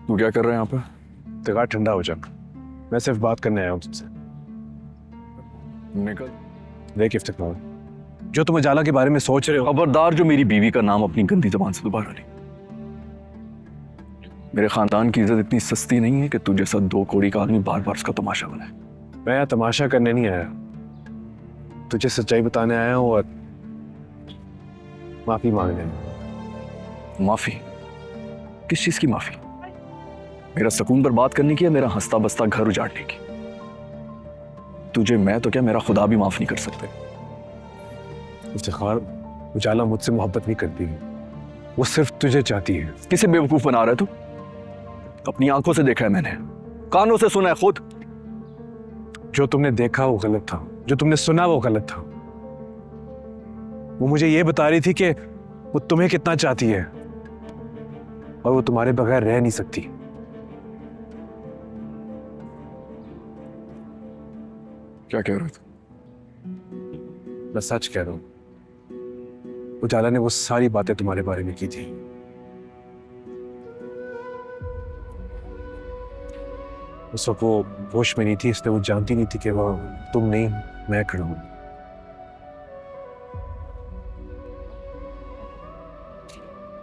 तू क्या कर रहा है यहाँ पे? दिमाग ठंडा हो जा। मैं सिर्फ बात करने आया हूँ तुझसे। निकल। देख इफ्तिखार, जो तुम उजाला के बारे में सोच रहे हो, खबरदार जो मेरी बीवी का नाम अपनी गंदी जबान से दोबारा ले। मेरे खानदान की इज्जत इतनी सस्ती नहीं है कि तू जैसा दो कौड़ी का आदमी बार बार उसका तमाशा बनाए। मैं यहाँ तमाशा करने नहीं आया, तुझे सच्चाई बताने आया हूँ और माफी मांगने। माफी? किस चीज की माफी? मेरा सुकून बर्बाद करने की या मेरा हंसता बसता घर उजाड़ने की? तुझे मैं तो क्या मेरा खुदा भी माफ नहीं कर सकते। इफ्तिखार, उजाला मुझसे मोहब्बत नहीं करती है, वो सिर्फ तुझे चाहती है। किसे बेवकूफ बना रहा है तू? अपनी आंखों से देखा है मैंने, कानों से सुना है खुद। जो तुमने देखा वो गलत था, जो तुमने सुना वो गलत था। वो मुझे ये बता रही थी कि वो तुम्हें कितना चाहती है और वो तुम्हारे बगैर रह नहीं सकती। क्या कह रहा था? मैं सच कह रहा हूं, उजाला ने वो सारी बातें तुम्हारे बारे में की थी। उस वक्त वो होश में नहीं थी, इसलिए वो जानती नहीं थी कि वो तुम नहीं, मैं खड़ा हूं।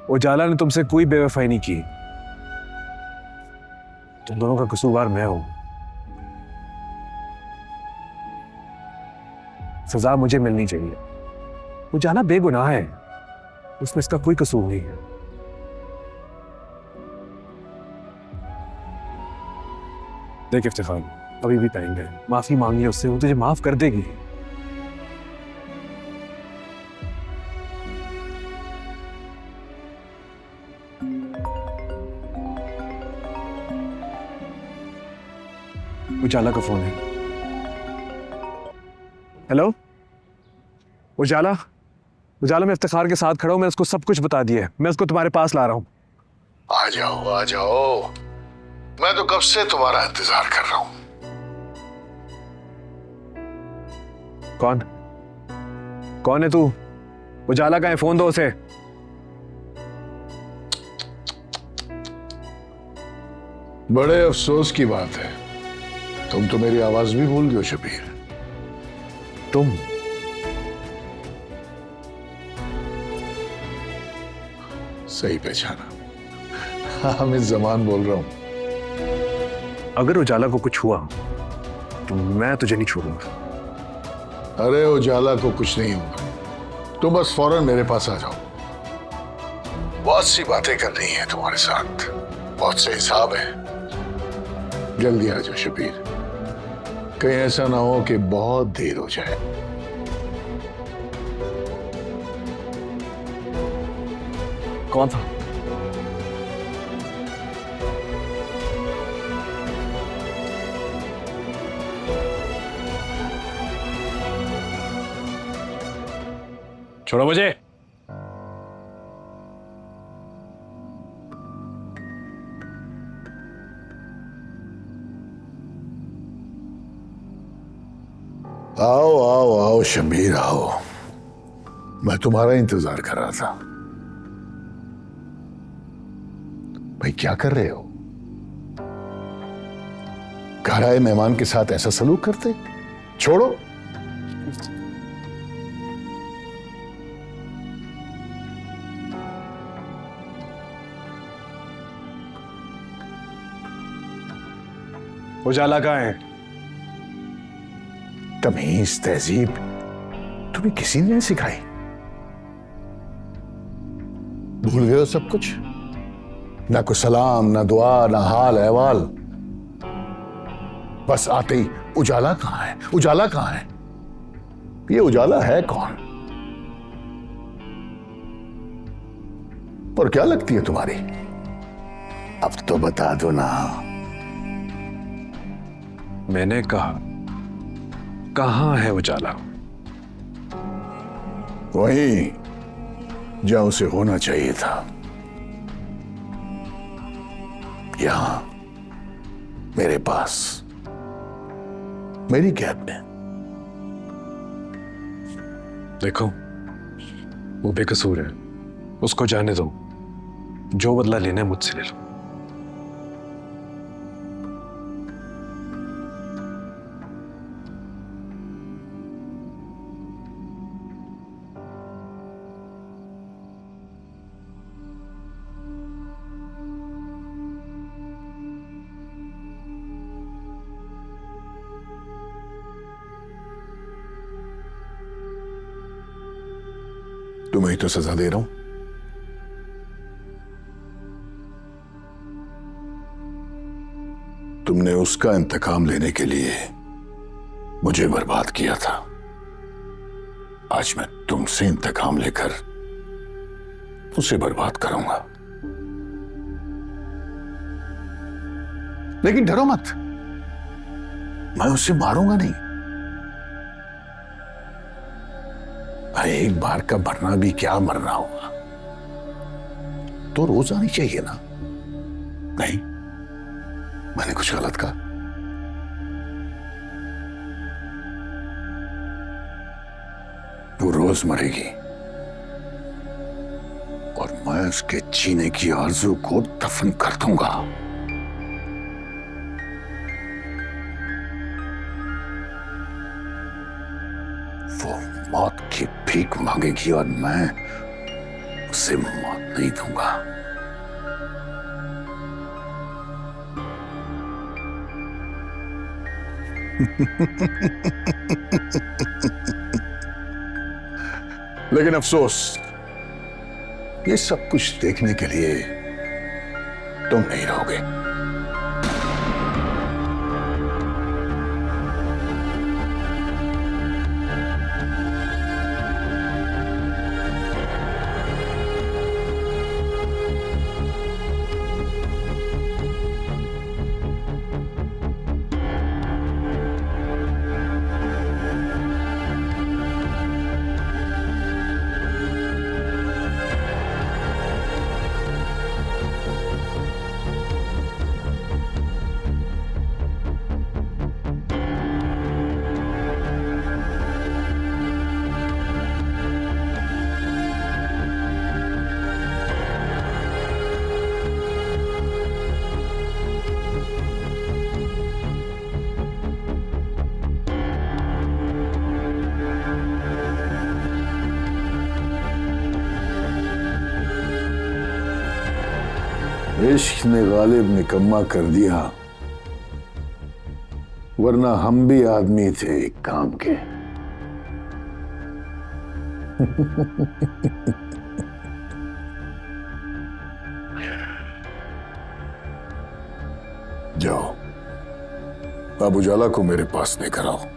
उजाला ने तुमसे कोई बेवफाई नहीं की। तुम दोनों का कसूरवार मैं हूं। सजा मुझे मिलनी चाहिए। उजाला बेगुनाह है, उसमें इसका कोई कसूर नहीं है। देख इफ्तिखार, अभी भी टाइम है, माफी मांगी उससे, वो तुझे माफ कर देगी। उजाला का फोन है। हेलो उजाला, उजाला मैं इफ्तिखार के साथ खड़ा हूं, मैं उसको सब कुछ बता दिया है, मैं उसको तुम्हारे पास ला रहा हूं। आ जाओ आ जाओ, मैं तो कब से तुम्हारा इंतजार कर रहा हूं। कौन कौन है तू? उजाला का है, फोन दो उसे। बड़े अफसोस की बात है, तुम तो मेरी आवाज भी भूल गए हो शबीर। तुम? सही पहचाना, हामिद जमान बोल रहा हूं। अगर उजाला को कुछ हुआ तो मैं तुझे नहीं छोड़ूंगा। अरे उजाला को कुछ नहीं होगा, तुम बस फौरन मेरे पास आ जाओ। बहुत सी बातें करनी है तुम्हारे साथ, बहुत से हिसाब है। जल्दी आ जाओ शबीर, कहीं ऐसा ना हो कि बहुत देर हो जाए। कौन था? छोड़ो मुझे। आओ आओ आओ शबीर आओ, मैं तुम्हारा इंतजार कर रहा था। भाई क्या कर रहे हो? घर आए मेहमान के साथ ऐसा सलूक करते? छोड़ो। उजाला कहाँ है? तमीज तहजीब तुम्हें किसी ने नहीं सिखाई? भूल गए हो सब कुछ? ना कोई सलाम, ना दुआ, ना हाल अहवाल। बस आते ही उजाला कहां है, उजाला कहां है? ये उजाला है कौन और क्या लगती है तुम्हारी? अब तो बता दो ना। मैंने कहा कहां है उजाला? वहीं जहां उसे होना चाहिए था, यहां मेरे पास, मेरी कैब में। देखो वो बेकसूर है, उसको जाने दो। जो बदला लेना है मुझसे ले लो। तुम्हें ही तो सजा दे रहा हूं। तुमने उसका इंतकाम लेने के लिए मुझे बर्बाद किया था। आज मैं तुमसे इंतकाम लेकर उसे बर्बाद करूंगा। लेकिन डरो मत, मैं उसे मारूंगा नहीं। मैं एक बार का मरना भी क्या मरना होगा, तो रोज आनी चाहिए ना। नहीं, मैंने कुछ गलत कहा? वो रोज मरेगी और मैं उसके जीने की आरज़ू को दफन कर दूंगा। वो मौत की भीख मांगेगी और मैं उसे मौत नहीं दूंगा। लेकिन अफसोस, ये सब कुछ देखने के लिए तुम नहीं रहोगे। इश्क ने गालिब निकम्मा कर दिया, वरना हम भी आदमी थे एक काम के। जाओ, अब उजाला को मेरे पास लेकर आओ।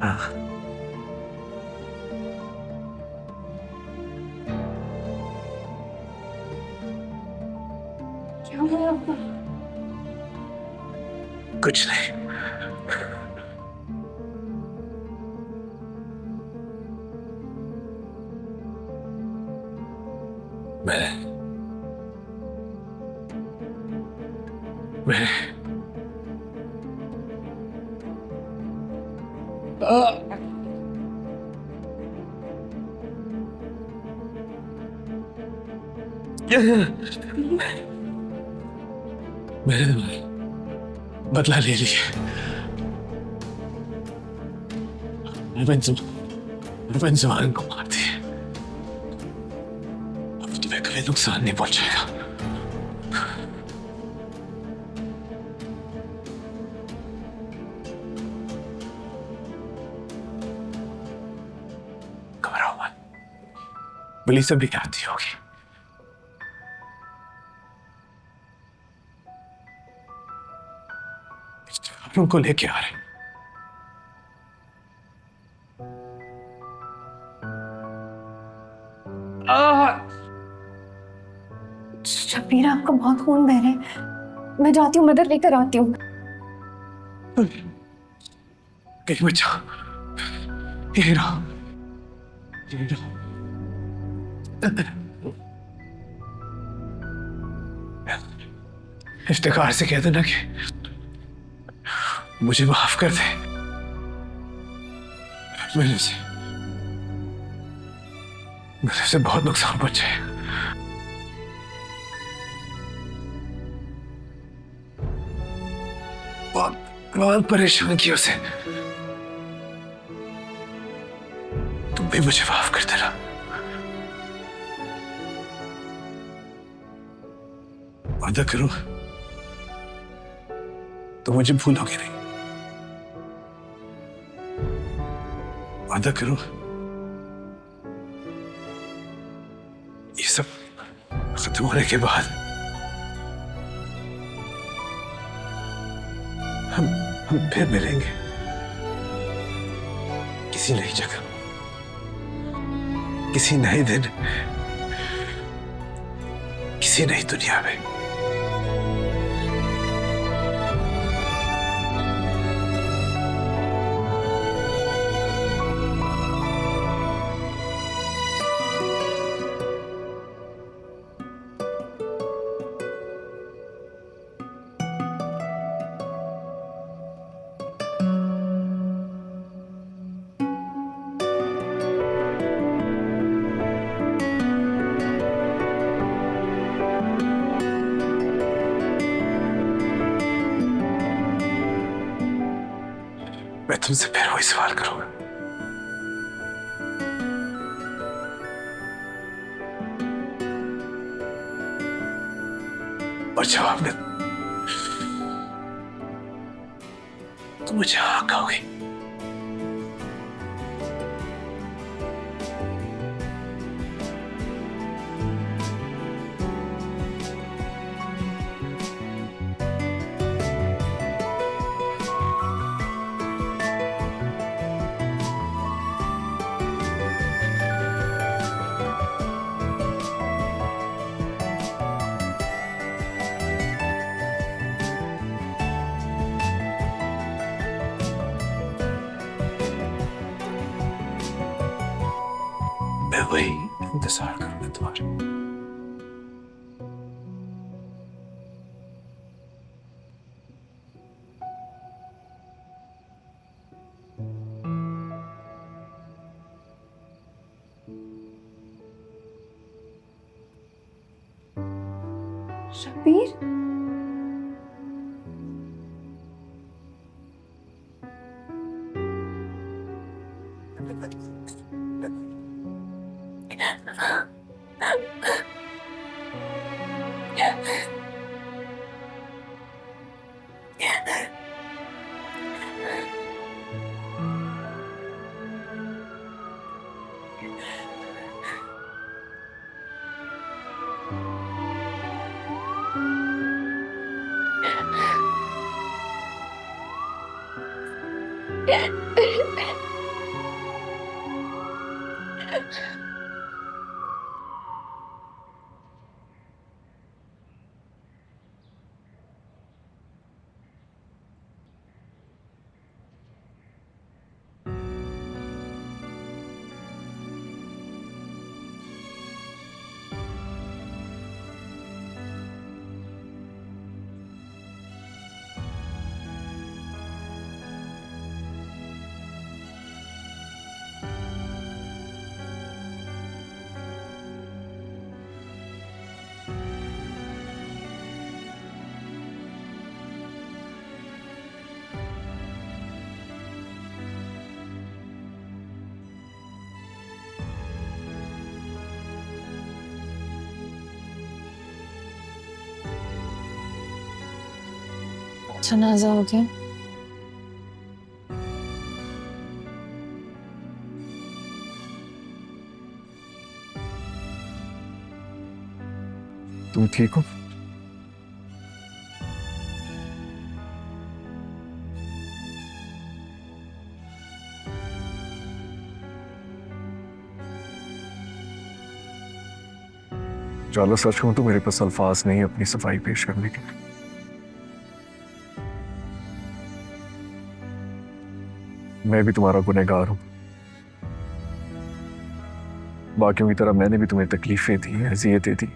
हाँ। क्या हुआ आपको? कुछ नहीं। मैं मैंने बदला ले लिया। मैंने जवान को मार दिया। अब तुम्हें कभी नुकसान नहीं पहुंचाएगा। घबराओ मत, पुलिस अभी आती होगी। हम उनको लेके आ रहे हैं। शबीर, आपका बहुत खून बह रहा है। मैं जाती हूँ, मदद लेकर आती हूँ। कहीं बचाओ। ये रहो। ये रहो। इफ्तिखार से कह देना कि मुझे माफ कर दे। मेरे से बहुत नुकसान पहुंचे। बहुत परेशान किया उसे। तुम भी मुझे माफ कर देना। वादा करो तो मुझे भूलोगे नहीं। वादा करो ये सब खत्म होने के बाद हम फिर मिलेंगे किसी नई जगह, किसी नए दिन, किसी नई दुनिया में। मैं तुमसे फिर वही सवाल करूंगा। और जवाब में तुम मुझे हाँ कहोगे। मैं वही इंतजार करूंगा तुम्हारा। शबीर, जनाजा हो गया। तुम ठीक हो? जाला, सच हूं तो मेरे पास अल्फाज नहीं अपनी सफाई पेश करने के। मैं भी तुम्हारा गुनहगार हूं। बाकियों की तरह मैंने भी तुम्हें तकलीफें दी, अजियतें दी।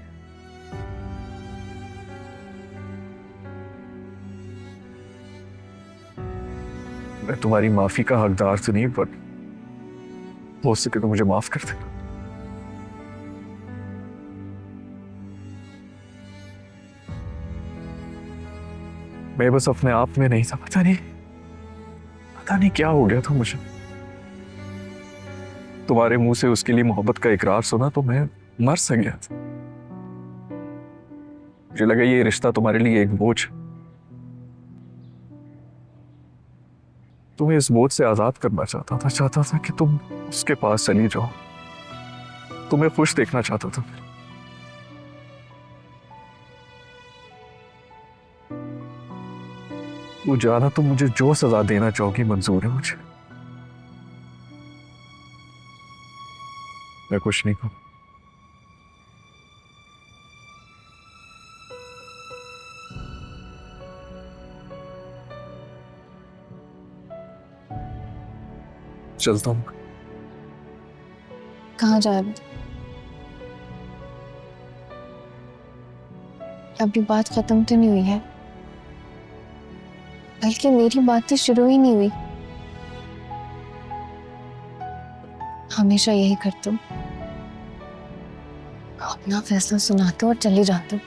मैं तुम्हारी माफी का हकदार तो नहीं, पर हो सके तो मुझे माफ कर देना। मैं बस अपने आप में नहीं था, पता नहीं क्या हो गया था मुझे। तुम्हारे मुंह से उसके लिए मोहब्बत का इकरार सुना तो मैं मर सा गया था। मुझे लगा ये रिश्ता तुम्हारे लिए एक बोझ है। तुम्हें इस बोझ से आजाद करना चाहता था कि तुम उसके पास चली जाओ। तुम्हें खुश देखना चाहता था। वो जाना तो मुझे जो सजा देना चाहोगी मंजूर है मुझे। मैं कुछ नहीं कहूं। चलता हूं। कहाँ जा रहे? अभी बात खत्म तो नहीं हुई है, बल्कि मेरी बातें शुरू ही नहीं हुई। हमेशा यही करते हो, अपना फैसला सुनाते हो और चले जाते हो।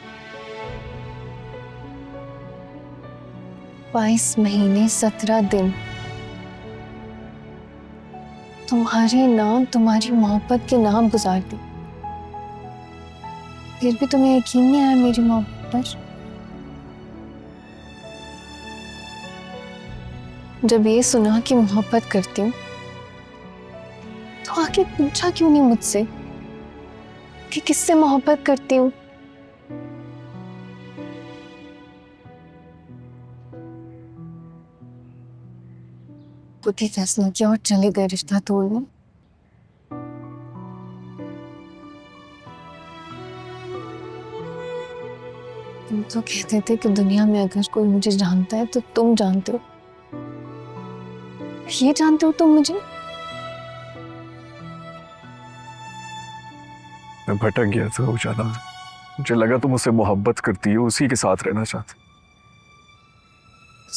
22 महीने 17 दिन तुम्हारे नाम, तुम्हारी मोहब्बत के नाम गुजार दी, फिर भी तुम्हें यकीन नहीं आया मेरी मोहब्बत पर। जब ये सुना कि मोहब्बत करती हूँ तो आके पूछा क्यों नहीं मुझसे कि किससे मोहब्बत करती हूँ? खुद ही फैसला किया और चले गए रिश्ता तोड़ने। तुम तो कहते थे कि दुनिया में अगर कोई मुझे जानता है तो तुम जानते हो। ये जानते हो तुम मुझे? मैं भटक गया था उजाला। मुझे लगा तुम उससे मोहब्बत करती हो, उसी के साथ रहना चाहती।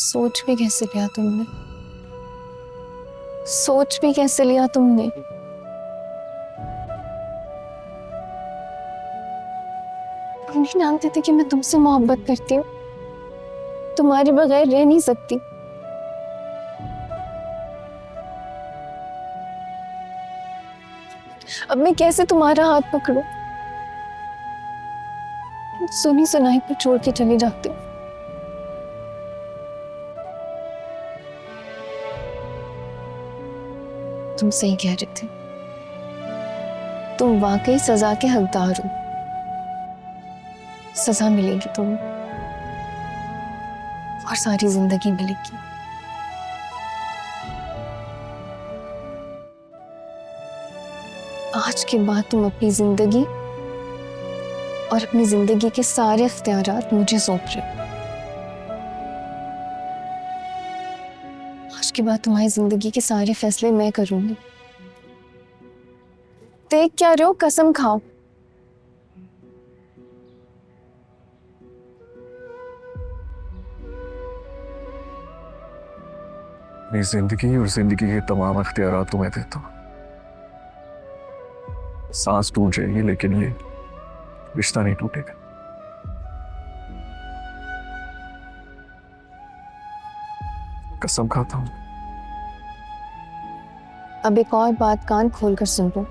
सोच भी कैसे लिया तुमने? सोच भी कैसे लिया तुमने? तुम नहीं जानते थे कि मैं तुमसे मोहब्बत करती हूँ, तुम्हारे बगैर रह नहीं सकती। अब मैं कैसे तुम्हारा हाथ पकड़ूं? सुनी सुनाई पर छोड़ के चले जाते हो। तुम सही कह रहे थे, तुम वाकई सजा के हकदार हो। सजा मिलेगी तुम्हें और सारी जिंदगी मिलेगी। आज के बाद तुम अपनी जिंदगी और अपनी जिंदगी के सारे इख्तियारात मुझे सौंप रहे हो। आज के बाद तुम्हारी जिंदगी के सारे फैसले मैं करूंगी। देख क्या रहे हो? कसम खाओ। अपनी जिंदगी और जिंदगी के तमाम इख्तियारात तुम्हें देता हूं। सांस टूट जाएगी लेकिन ये रिश्ता नहीं टूटेगा। कसम खाता हूं। अब एक और बात कान खोलकर सुन लो।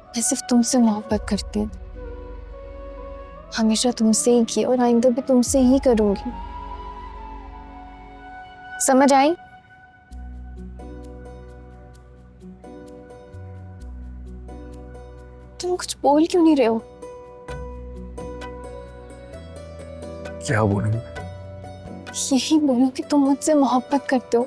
मैं सिर्फ तुमसे मोहब्बत करती हूँ, हमेशा तुमसे ही की और आइंदा भी तुमसे ही करूंगी। समझ आई? तुम कुछ बोल क्यों नहीं रहे हो? क्या बोलूं? यही बोलो कि तुम मुझसे मोहब्बत करते हो।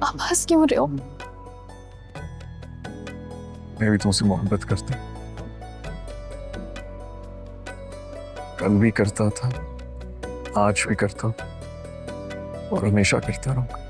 आप हंस क्यों रहे हो? मैं भी तुमसे मोहब्बत करता, कल भी करता था, आज भी करता और हमेशा करता रहूंगा।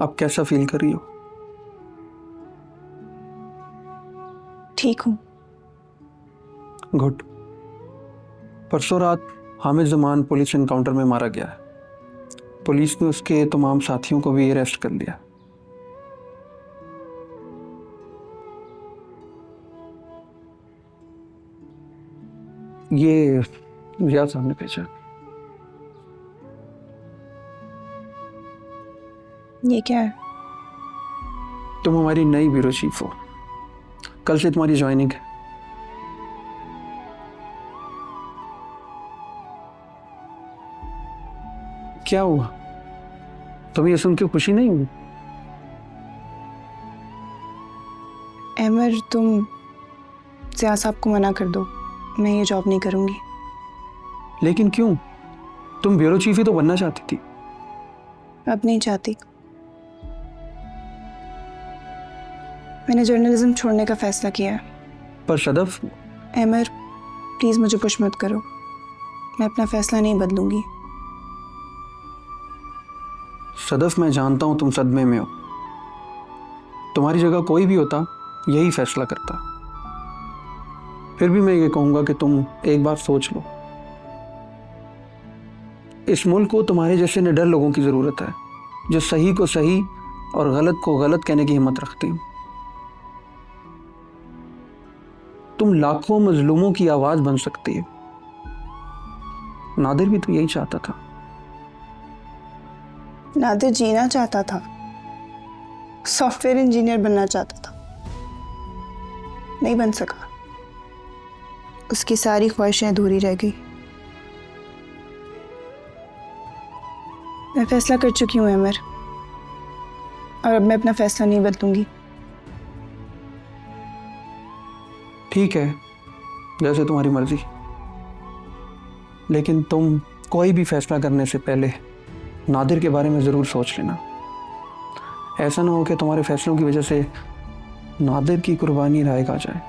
अब कैसा फील कर रही हो? ठीक हूँ। गुड। परसों रात हामिद जमान पुलिस एनकाउंटर में मारा गया है। पुलिस ने उसके तमाम साथियों को भी अरेस्ट कर लिया। ये रियाज साहब ने भेजा। ये क्या है? तुम हमारी नई ब्यूरो चीफ हो, कल से तुम्हारी ज्वाइनिंग है। क्या हुआ? तुम्हें ये सुन के खुशी नहीं हुई? अमर, तुम ज़िया साहब को मना कर दो, मैं ये जॉब नहीं करूँगी। लेकिन क्यों? तुम ब्यूरो चीफ ही तो बनना चाहती थी। अब नहीं चाहती। मैंने जर्नलिज्म छोड़ने का फैसला किया है। पर सदफ, अमर, प्लीज़ मुझे पुश मत करो, मैं अपना फैसला नहीं बदलूंगी। सदफ, मैं जानता हूं तुम सदमे में हो। तुम्हारी जगह कोई भी होता यही फैसला करता। फिर भी मैं ये कहूंगा कि तुम एक बार सोच लो। इस मुल्क को तुम्हारे जैसे निडर लोगों की जरूरत है, जो सही को सही और गलत को गलत कहने की हिम्मत रखते हो। तुम लाखों मजलूमों की आवाज बन सकती हो। नादिर भी तो यही चाहता था। नादिर जीना चाहता था, सॉफ्टवेयर इंजीनियर बनना चाहता था, नहीं बन सका। उसकी सारी ख्वाहिशें अधूरी रह गई। मैं फैसला कर चुकी हूँ अमर, और अब मैं अपना फैसला नहीं बदलूंगी। ठीक है, जैसे तुम्हारी मर्जी। लेकिन तुम कोई भी फैसला करने से पहले नादिर के बारे में ज़रूर सोच लेना। ऐसा ना हो कि तुम्हारे फैसलों की वजह से नादिर की कुर्बानी रायग आ जाए।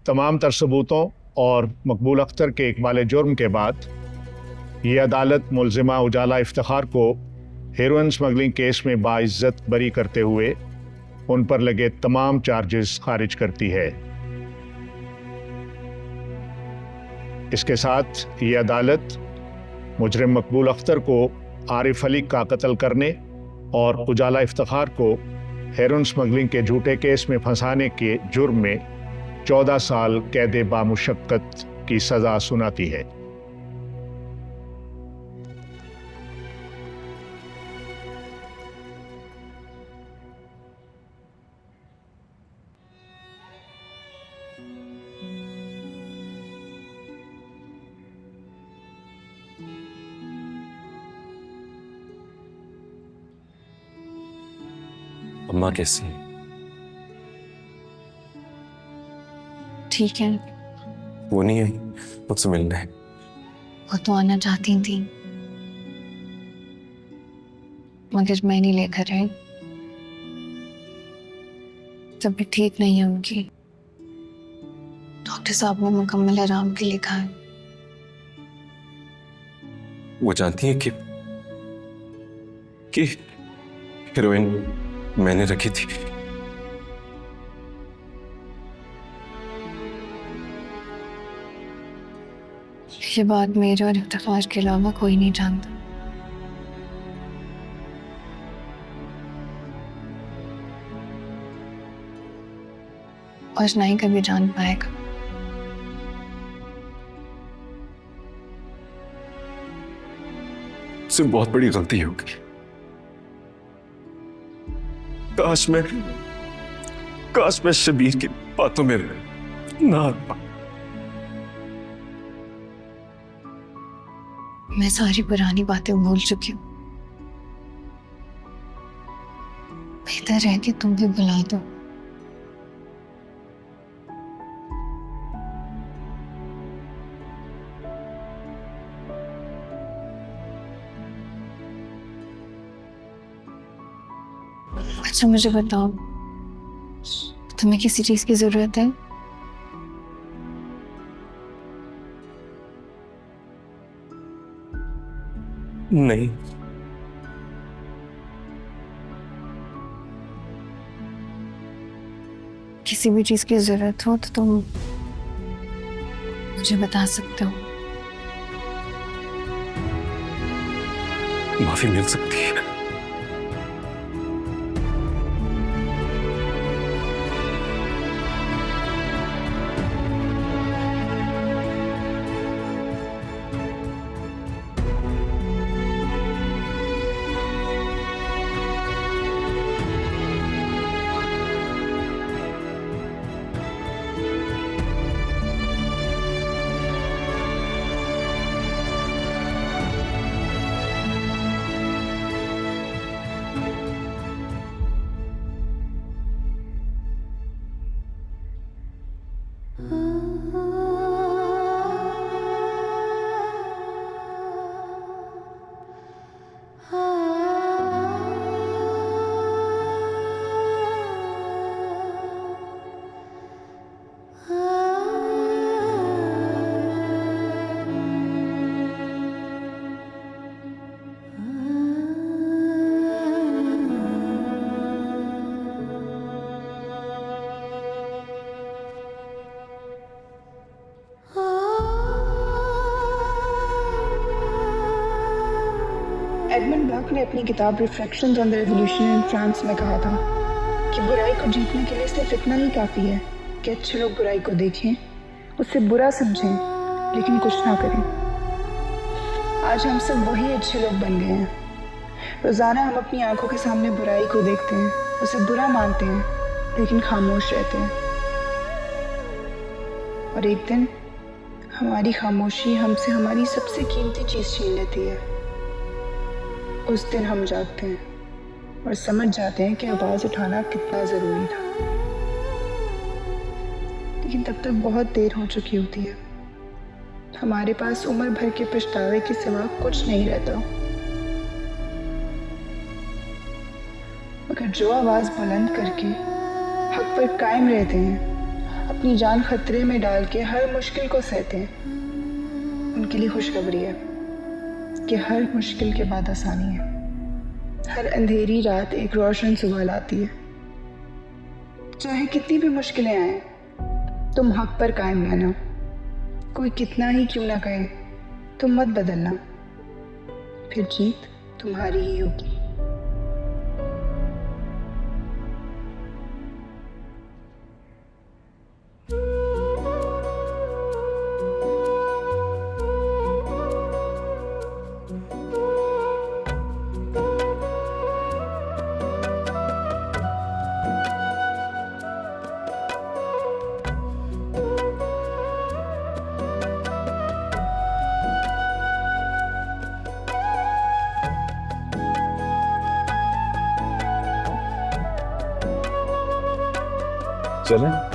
तमाम तर सबूतों और मकबूल अख्तर के इकबाल जुर्म के बाद ये अदालत मुलजिमा उजाला इफ्तिखार को हेरोइन स्मगलिंग केस में बाइज्जत बरी करते हुए उन पर लगे तमाम चार्जेस खारिज करती है। इसके साथ ये अदालत मुजरिम मकबूल अख्तर को आरिफ अली का कत्ल करने और उजाला इफ्तिखार को हेरोइन स्मगलिंग के झूठे केस में फंसाने के जुर्म में 14 साल कैद बामुशक्कत की सजा सुनाती है। अम्मा कैसी है? ठीक है। वो नहीं आई मुझसे मिलने? वो तो आना चाहती थी, मगर मैं नहीं लेकर आई। तबीयत ठीक नहीं है उनकी। डॉक्टर साहब ने मुकम्मल आराम के लिखा है। वो जानती है कि हीरोइन मैंने रखी थी। ये बात मेरे और इफ्तिखार के अलावा कोई नहीं जानता। और ना ही कभी जान पाएगा। उससे बहुत बड़ी गलती होगी। काश मैं शबीर की बातों में ना आ पाता। मैं सारी पुरानी बातें भूल चुकी हूँ। बेहतर है कि तुम भी बुला दो। अच्छा मुझे बताओ, तुम्हें किसी चीज की जरूरत है? नहीं, किसी भी चीज की जरूरत हो तो तुम मुझे बता सकते हो। माफी मिल सकती है। एडमंड ब्लॉक ने अपनी किताब reflections on the revolution in France में कहा था कि बुराई को जीतने के लिए सिर्फ इतना ही काफ़ी है कि अच्छे लोग बुराई को देखें, उससे बुरा समझें, लेकिन कुछ ना करें। आज हम सब वही अच्छे लोग बन गए हैं। रोज़ाना हम अपनी आंखों के सामने बुराई को देखते हैं, उसे बुरा मानते हैं, लेकिन खामोश रहते हैं। और एक दिन हमारी खामोशी हमसे हमारी सबसे कीमती चीज़ छीन लेती है। उस दिन हम जागते हैं और समझ जाते हैं कि आवाज़ उठाना कितना ज़रूरी था, लेकिन तब तक बहुत देर हो चुकी होती है। हमारे पास उम्र भर के पछतावे के सिवा कुछ नहीं रहता। मगर जो आवाज़ बुलंद करके हक पर कायम रहते हैं, अपनी जान खतरे में डाल के हर मुश्किल को सहते हैं, उनके लिए खुशखबरी है कि हर मुश्किल के बाद आसानी है। हर अंधेरी रात एक रोशन सुबह लाती है। चाहे कितनी भी मुश्किलें आए, तुम हक पर कायम रहना। कोई कितना ही क्यों ना कहे, तुम मत बदलना, फिर जीत तुम्हारी ही होगी। चलें?